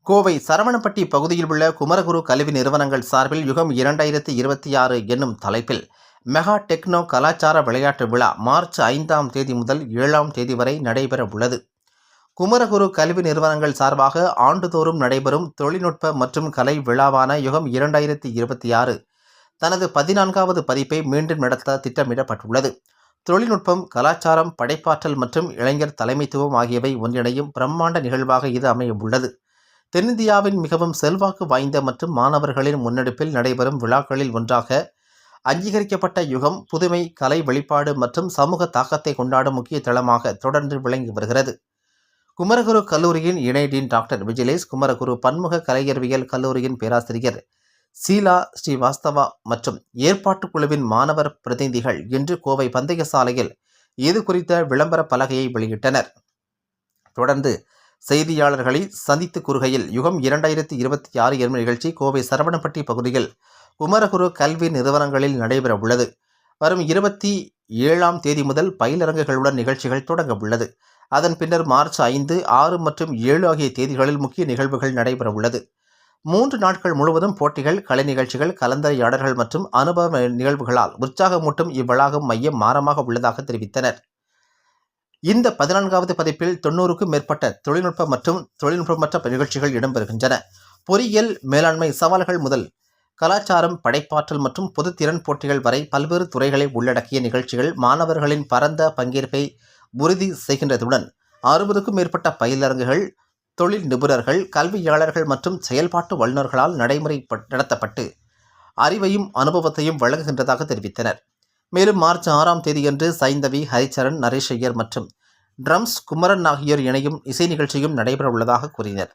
கோவை சரவணப்பட்டி பகுதியில் உள்ள குமரகுரு கல்வி நிறுவனங்கள் சார்பில் யுகம் 2026 என்னும் தலைப்பில் மெகா டெக்னோ கலாச்சார விளையாட்டு விழா மார்ச் 5ஆம் தேதி முதல் 7ஆம் தேதி வரை நடைபெற உள்ளது. குமரகுரு கல்வி நிறுவனங்கள் சார்பாக ஆண்டுதோறும் நடைபெறும் தொழில்நுட்ப மற்றும் கலை விழாவான யுகம் 2026 தனது 14வது பதிப்பை மீண்டும் நடத்த திட்டமிடப்பட்டுள்ளது. தொழில்நுட்பம், கலாச்சாரம், படைப்பாற்றல் மற்றும் இளைஞர் தலைமைத்துவம் ஆகியவை ஒன்றிணையும் பிரம்மாண்ட நிகழ்வாக இது அமைய உள்ளது. தென்னிந்தியாவின் மிகவும் செல்வாக்கு வாய்ந்த மற்றும் மாணவர்களின் முன்னெடுப்பில் நடைபெறும் விழாக்களில் ஒன்றாக அங்கீகரிக்கப்பட்ட யுகம் புதுமை, கலை வெளிப்பாடு மற்றும் சமூக தாக்கத்தை கொண்டாடும் முக்கிய தளமாக தொடர்ந்து விளங்கி வருகிறது. குமரகுரு கல்லூரியின் இணை டீன் டாக்டர் விஜிலேஷ், குமரகுரு பன்முக கலையறிவியல் கல்லூரியின் பேராசிரியர் சீலா ஸ்ரீவாஸ்தவா மற்றும் ஏற்பாட்டு குழுவின் மாணவர் பிரதிநிதிகள் இன்று கோவை பந்தய சாலையில் இது குறித்த விளம்பர பலகையை வெளியிட்டனர். தொடர்ந்து செய்தியாளர்களை சந்தித்து கூறுகையில், யுகம் 2026 என்னும் நிகழ்ச்சி கோவை சரவணப்பட்டி பகுதியில் குமரகுரு கல்வி நிறுவனங்களில் நடைபெற உள்ளது. வரும் 27ஆம் தேதி முதல் பயிலரங்குகளுடன் நிகழ்ச்சிகள் தொடங்க உள்ளது. அதன் பின்னர் மார்ச் 5, 6 மற்றும் 7 ஆகிய தேதிகளில் முக்கிய நிகழ்வுகள் நடைபெற உள்ளது. 3 நாட்கள் முழுவதும் போட்டிகள், கலை நிகழ்ச்சிகள், கலந்துரையாடல்கள் மற்றும் அனுபவ நிகழ்வுகளால் உற்சாகமூட்டும் இவ்வளாகம் மையம் மாறமாக உள்ளதாக தெரிவித்தனர். இந்த 14வது பதிப்பில் 90க்கும் மேற்பட்ட தொழில்நுட்ப மற்றும் தொழில்நுட்பமற்ற நிகழ்ச்சிகள் இடம்பெறுகின்றன. பொறியியல், மேலாண்மை சவால்கள் முதல் கலாச்சாரம், படைப்பாற்றல் மற்றும் பொதுத்திறன் போட்டிகள் வரை பல்வேறு துறைகளை உள்ளடக்கிய நிகழ்ச்சிகள் மாணவர்களின் பரந்த பங்கேற்பை உறுதி செய்கின்றதுடன் 60க்கும் மேற்பட்ட பயிலரங்குகள் தொழில் நிபுணர்கள், கல்வியாளர்கள் மற்றும் செயல்பாட்டு வல்லுநர்களால் நடைமுறை நடத்தப்பட்டு அறிவையும் அனுபவத்தையும் வழங்குகின்றதாக தெரிவித்தனர். மேலும் மார்ச் 6ஆம் தேதியன்று சைந்தவி, ஹரிச்சரன், நரேஷ் ஐயர் மற்றும் ட்ரம்ஸ் குமரன் ஆகியோர் இணையும் இசை நிகழ்ச்சியும் நடைபெற உள்ளதாக கூறினர்.